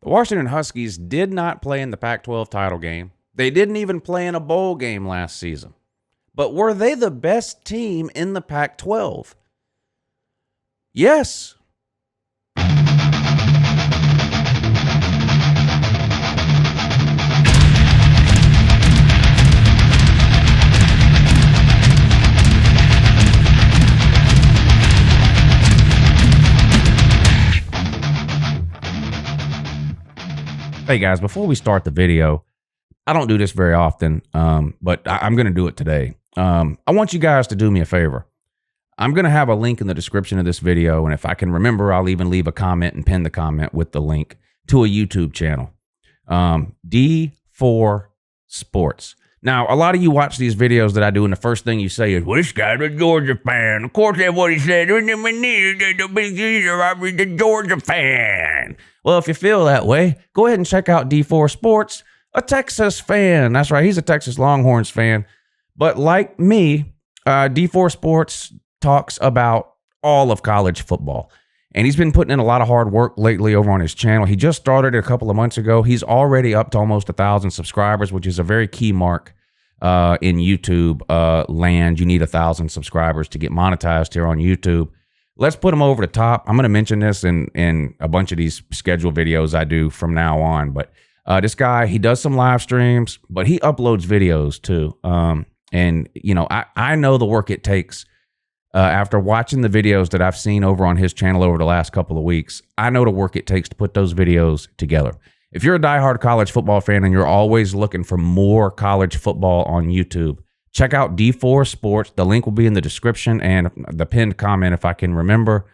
The Washington Huskies did not play in the Pac-12 title game. They didn't even play in a bowl game last season. But were they the best team in the Pac-12? Yes. Hey guys, before we start the video, I don't do this very often, but I'm going to do it today. I want you guys to do me a favor. I'm going to have a link in the description of this video, and if I can remember, I'll even leave a comment and pin the comment with the link to a YouTube channel, D4 Sports. Now, a lot of you watch these videos that I do, and the first thing you say is, well, this guy's a Georgia fan. Of course, that's what he said. The Georgia fan. Well, if you feel that way, go ahead and check out D4 Sports, a Texas fan. That's right, he's a Texas Longhorns fan. But like me, D4 Sports talks about all of college football. And he's been putting in a lot of hard work lately over on his channel. He just started it a couple of months ago. He's already up to almost 1,000 subscribers, which is a very key mark in YouTube land. You need 1,000 subscribers to get monetized here on YouTube. Let's put him over the top. I'm going to mention this in a bunch of these scheduled videos I do from now on. But this guy, he does some live streams, but he uploads videos too. And, you know, I know the work it takes. After watching the videos that I've seen over on his channel over the last couple of weeks, I know the work it takes to put those videos together. If you're a diehard college football fan and you're always looking for more college football on YouTube, check out D4 Sports. The link will be in the description and the pinned comment if I can remember.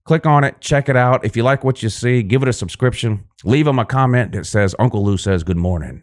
Click on it, check it out. If you like what you see, give it a subscription. Leave him a comment that says, Uncle Lou says good morning.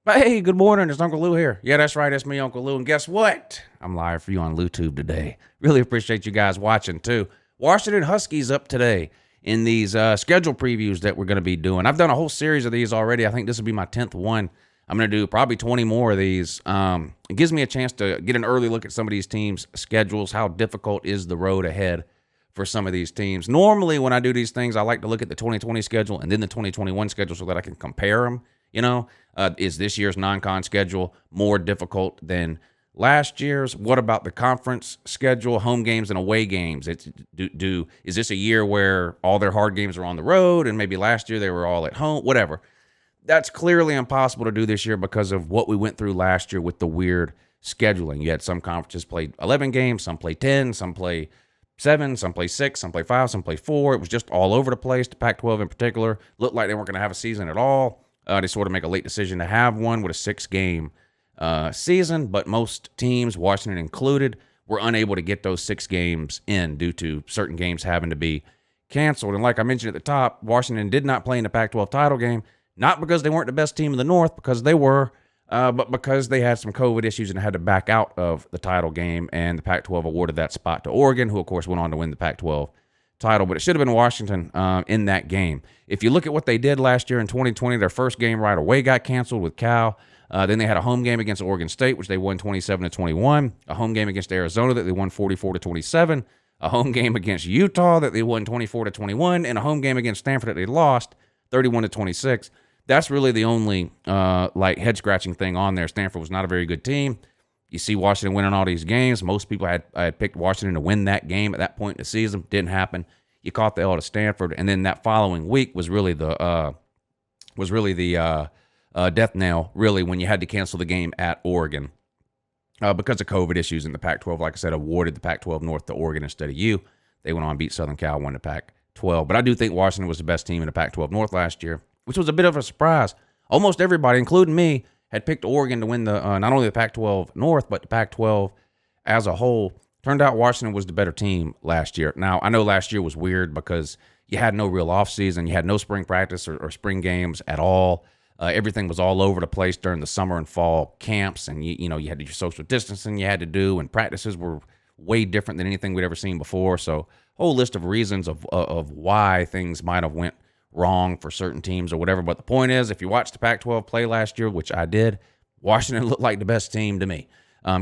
Hey, good morning. It's Uncle Lou here. Yeah, that's right. It's me, Uncle Lou. And guess what? I'm live for you on LouTube today. Really appreciate you guys watching, too. Washington Huskies up today in these schedule previews that we're going to be doing. I've done a whole series of these already. I think this will be my 10th one. I'm going to do probably 20 more of these. It gives me a chance to get an early look at some of these teams' schedules. How difficult is the road ahead for some of these teams? Normally, when I do these things, I like to look at the 2020 schedule and then the 2021 schedule so that I can compare them. You know, is this year's non-con schedule more difficult than last year's? What about the conference schedule, home games and away games? Is this a year where all their hard games are on the road and maybe last year they were all at home? Whatever. That's clearly impossible to do this year because of what we went through last year with the weird scheduling. You had some conferences play 11 games, some play 10, some play 7, some play 6, some play 5, some play 4. It was just all over the place. The Pac-12 in particular looked like they weren't going to have a season at all. They sort of make a late decision to have one with a 6-game season, but most teams, Washington included, were unable to get those 6 games in due to certain games having to be canceled. And like I mentioned at the top, Washington did not play in the Pac-12 title game, not because they weren't the best team in the North, because they were, but because they had some COVID issues and had to back out of the title game, and the Pac-12 awarded that spot to Oregon, who, of course, went on to win the Pac-12 title, but it should have been Washington in that game. If you look at what they did last year in 2020, their first game right away got canceled with Cal. Then they had a home game against Oregon State, which they won 27-21. A home game against Arizona that they won 44-27. A home game against Utah that they won 24-21, and a home game against Stanford that they lost 31-26. That's really the only like head scratching thing on there. Stanford was not a very good team. You see Washington winning all these games. Most people had picked Washington to win that game at that point in the season. Didn't happen. You caught the L to Stanford, and then that following week was really the death knell, really, when you had to cancel the game at Oregon because of COVID issues in the Pac-12. Like I said, awarded the Pac-12 North to Oregon instead of you. They went on and beat Southern Cal, won the Pac-12. But I do think Washington was the best team in the Pac-12 North last year, which was a bit of a surprise. Almost everybody, including me, had picked Oregon to win the not only the Pac-12 North, but the Pac-12 as a whole. Turned out Washington was the better team last year. Now, I know last year was weird because you had no real offseason. You had no spring practice or spring games at all. Everything was all over the place during the summer and fall camps, and you had your social distancing you had to do, and practices were way different than anything we'd ever seen before. So, whole list of reasons of why things might have went wrong for certain teams or whatever. But the point is, if you watched the Pac-12 play last year, which I did, Washington looked like the best team to me.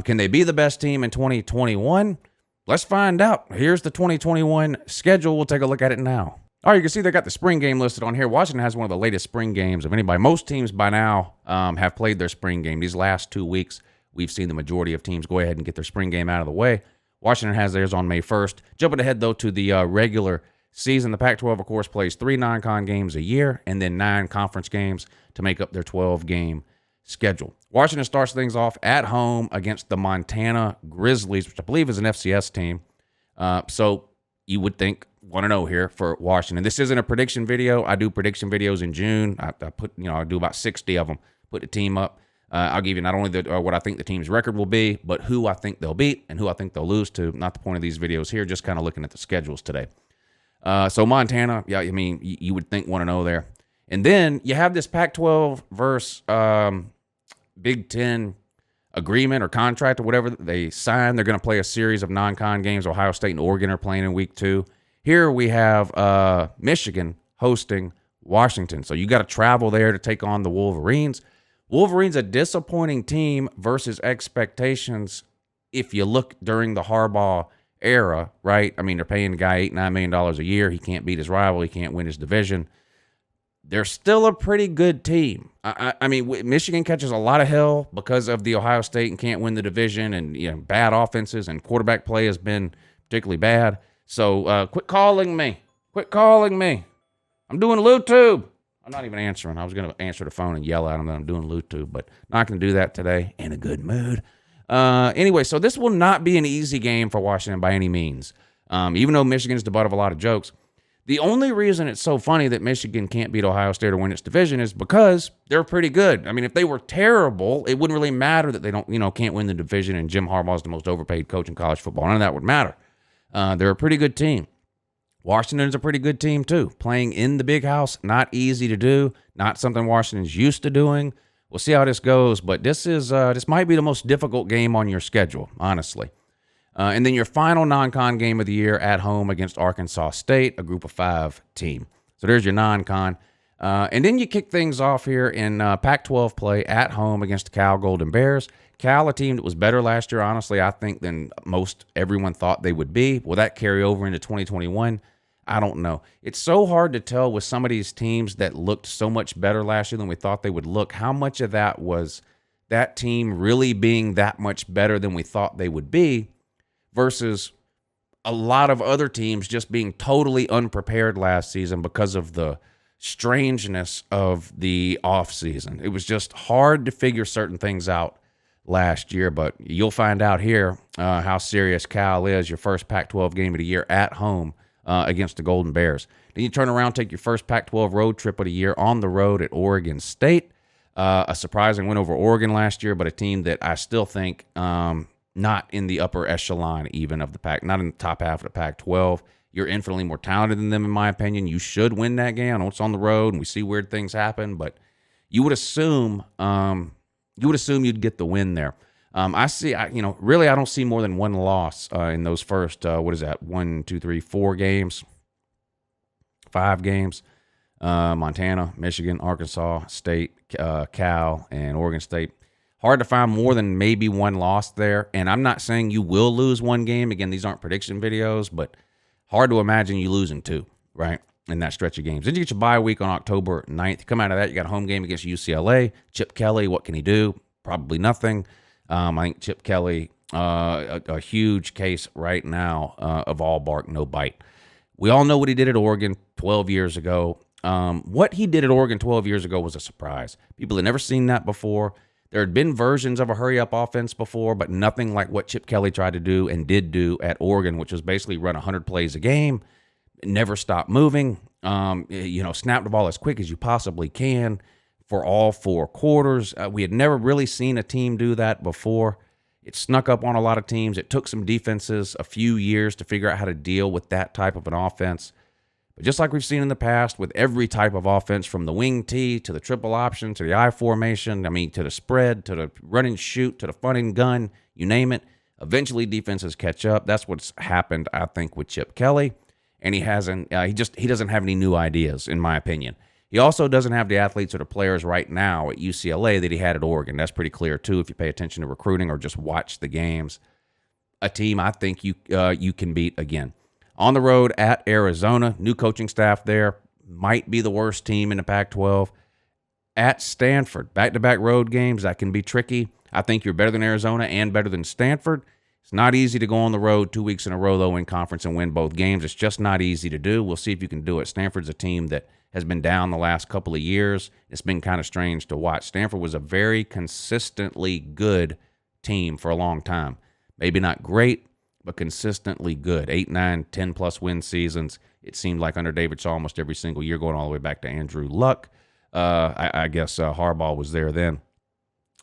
Can they be the best team in 2021? Let's find out. Here's the 2021 schedule. We'll take a look at it now. All right, you can see they got the spring game listed on here. Washington has one of the latest spring games of anybody. Most teams by now have played their spring game. These last 2 weeks, we've seen the majority of teams go ahead and get their spring game out of the way. Washington has theirs on May 1st. Jumping ahead, though, to the regular season, the Pac-12, of course, plays 3 non-con games a year and then 9 conference games to make up their 12-game schedule. Washington starts things off at home against the Montana Grizzlies, which I believe is an FCS team. So you would think 1-0 here for Washington. This isn't a prediction video. I do prediction videos in June. I do about 60 of them. Put the team up. I'll give you not only what I think the team's record will be, but who I think they'll beat and who I think they'll lose to. Not the point of these videos here, just kind of looking at the schedules today. So Montana, yeah, I mean, you would think 1-0 there. And then you have this Pac-12 versus Big Ten agreement or contract or whatever they sign. They're going to play a series of non-con games. Ohio State and Oregon are playing in week 2. Here we have Michigan hosting Washington. So you got to travel there to take on the Wolverines. Wolverines a disappointing team versus expectations if you look during the Harbaugh era, right? I mean, they're paying the guy $8-9 million a year. He can't beat his rival. He can't win his division. They're still a pretty good team. I mean, Michigan catches a lot of hell because of the Ohio State and can't win the division and bad offenses and quarterback play has been particularly bad. So quit calling me. Quit calling me. I'm doing LouTube. I'm not even answering. I was going to answer the phone and yell at him that I'm doing LouTube, but not going to do that today. In a good mood. Anyway, so this will not be an easy game for Washington by any means. Even though Michigan's the butt of a lot of jokes. The only reason it's so funny that Michigan can't beat Ohio State or win its division is because they're pretty good. I mean, if they were terrible, it wouldn't really matter that they can't win the division and Jim Harbaugh's the most overpaid coach in college football. None of that would matter. They're a pretty good team. Washington's a pretty good team too. Playing in the big house, not easy to do, not something Washington's used to doing. We'll see how this goes, but this might be the most difficult game on your schedule, honestly. And then your final non-con game of the year at home against Arkansas State, a group of 5 team. So there's your non-con. And then you kick things off here in Pac-12 play at home against the Cal Golden Bears. Cal, a team that was better last year, honestly, I think, than most everyone thought they would be. Will that carry over into 2021? I don't know. It's so hard to tell with some of these teams that looked so much better last year than we thought they would look. How much of that was that team really being that much better than we thought they would be versus a lot of other teams just being totally unprepared last season because of the strangeness of the offseason. It was just hard to figure certain things out last year, but you'll find out here how serious Cal is. Your first Pac-12 game of the year at home against the Golden Bears. Then you turn around, take your first Pac-12 road trip of the year on the road at Oregon State. A surprising win over Oregon last year, but a team that I still think not in the upper echelon even of the Pac, not in the top half of the Pac-12. You're infinitely more talented than them, in my opinion. You should win that game. I know it's on the road, and we see weird things happen, but you would assume you'd get the win there. Really, I don't see more than one loss in those first, 4 games, 5 games. Montana, Michigan, Arkansas State, Cal, and Oregon State. Hard to find more than maybe one loss there. And I'm not saying you will lose one game. Again, these aren't prediction videos, but hard to imagine you losing 2, right, in that stretch of games. Then you get your bye week on October 9th. You come out of that, you got a home game against UCLA. Chip Kelly, what can he do? Probably nothing. I think Chip Kelly, a huge case right now of all bark, no bite. We all know what he did at Oregon 12 years ago. What he did at Oregon 12 years ago was a surprise. People had never seen that before. There had been versions of a hurry-up offense before, but nothing like what Chip Kelly tried to do and did do at Oregon, which was basically run 100 plays a game, never stop moving, snap the ball as quick as you possibly can for all 4 quarters. We had never really seen a team do that before. It snuck up on a lot of teams. It took some defenses a few years to figure out how to deal with that type of an offense. But just like we've seen in the past with every type of offense, from the wing T to the triple option to the I formation, to the spread, to the run and shoot, to the fun and gun, you name it, eventually defenses catch up. That's what's happened, I think, with Chip Kelly. And he doesn't have any new ideas, in my opinion. He also doesn't have the athletes or the players right now at UCLA that he had at Oregon. That's pretty clear, too, if you pay attention to recruiting or just watch the games. A team I think you can beat again. On the road at Arizona, new coaching staff there, might be the worst team in the Pac-12. At Stanford, back-to-back road games, that can be tricky. I think you're better than Arizona and better than Stanford. It's not easy to go on the road 2 weeks in a row, though, in conference and win both games. It's just not easy to do. We'll see if you can do it. Stanford's a team that has been down the last couple of years. It's been kind of strange to watch. Stanford was a very consistently good team for a long time. Maybe not great, but consistently good. 8, 9, 10-plus win seasons. It seemed like under David Shaw almost every single year, going all the way back to Andrew Luck. I guess Harbaugh was there then.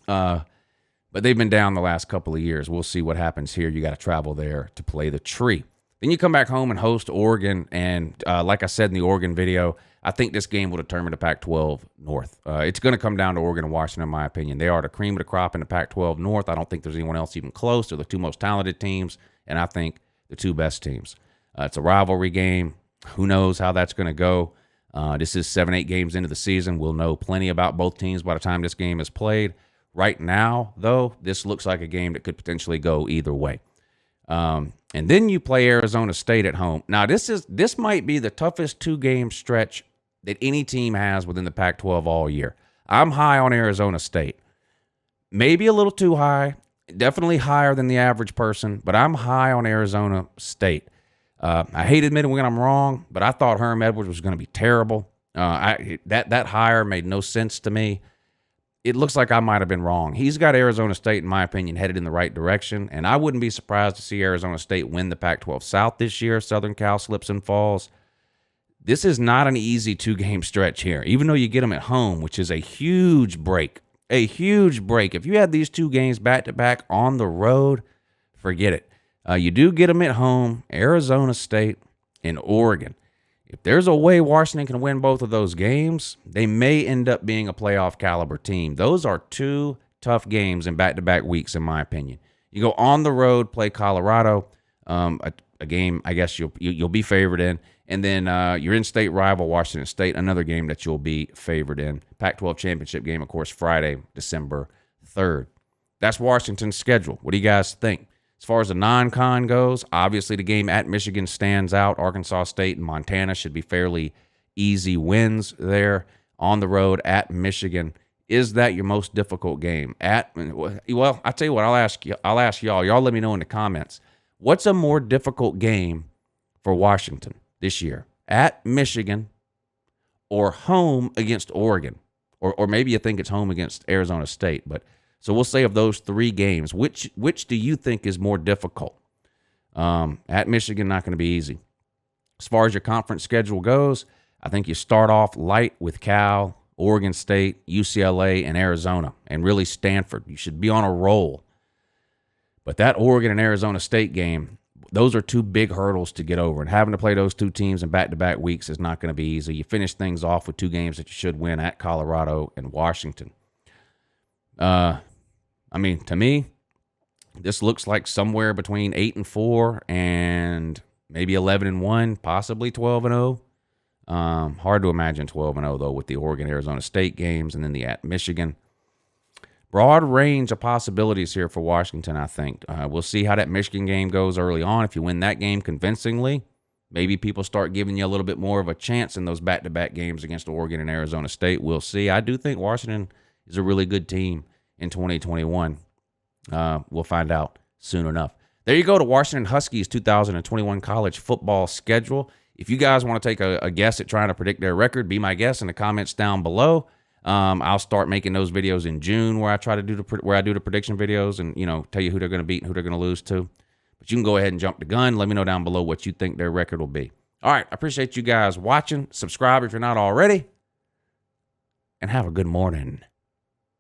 But they've been down the last couple of years. We'll see what happens here. You got to travel there to play the tree. Then you come back home and host Oregon. And like I said in the Oregon video, I think this game will determine the Pac-12 North. It's going to come down to Oregon and Washington, in my opinion. They are the cream of the crop in the Pac-12 North. I don't think there's anyone else even close. They're the two most talented teams, and I think the two best teams. It's a rivalry game. Who knows how that's going to go? This is 7-8 games into the season. We'll know plenty about both teams by the time this game is played. Right now, though, this looks like a game that could potentially go either way. And then you play Arizona State at home. Now, this might be the toughest 2-game stretch that any team has within the Pac-12 all year. I'm high on Arizona State. Maybe a little too high. Definitely higher than the average person, but I'm high on Arizona State. I hate admitting when I'm wrong, but I thought Herm Edwards was going to be terrible. That hire made no sense to me. It looks like I might have been wrong. He's got Arizona State, in my opinion, headed in the right direction, and I wouldn't be surprised to see Arizona State win the Pac-12 South this year. Southern Cal slips and falls. This is not an easy 2-game stretch here, even though you get them at home, which is a huge break. A huge break. If you had these 2 games back-to-back on the road, forget it. You do get them at home, Arizona State and Oregon. If there's a way Washington can win both of those games, they may end up being a playoff caliber team. Those are 2 tough games in back-to-back weeks, in my opinion. You go on the road, play Colorado, a game I guess you'll be favored in, and then your in-state rival Washington State, another game that you'll be favored in. Pac-12 championship game, of course, Friday, December 3rd. That's Washington's schedule. What do you guys think? As far as the non-con goes, obviously the game at Michigan stands out. Arkansas State and Montana should be fairly easy wins there. On the road at Michigan, is that your most difficult game? Well, I tell you what, I'll ask y'all. Y'all let me know in the comments. What's a more difficult game for Washington this year? At Michigan or home against Oregon? Or maybe you think it's home against Arizona State, but so we'll say of those 3 games, which do you think is more difficult? At Michigan, not going to be easy. As far as your conference schedule goes, I think you start off light with Cal, Oregon State, UCLA, and Arizona, and really Stanford. You should be on a roll. But that Oregon and Arizona State game, those are 2 big hurdles to get over, and having to play those 2 teams in back-to-back weeks is not going to be easy. You finish things off with 2 games that you should win at Colorado and Washington. To me, this looks like somewhere between 8-4 and maybe 11-1, possibly 12-0. Hard to imagine 12-0 though with the Oregon-Arizona State games and then the at Michigan. Broad range of possibilities here for Washington, I think. We'll see how that Michigan game goes early on. If you win that game convincingly, maybe people start giving you a little bit more of a chance in those back-to-back games against Oregon and Arizona State. We'll see. I do think Washington is a really good team in 2021. We'll find out soon enough. There you go, to Washington Huskies 2021 college football schedule. If you guys want to take a guess at trying to predict their record, be my guest in the comments down below. I'll start making those videos in June where I try to do the prediction videos and tell you who they're going to beat and who they're going to lose to. But you can go ahead and jump the gun. Let me know down below what you think their record will be. All right, I appreciate you guys watching. Subscribe if you're not already, and have a good morning.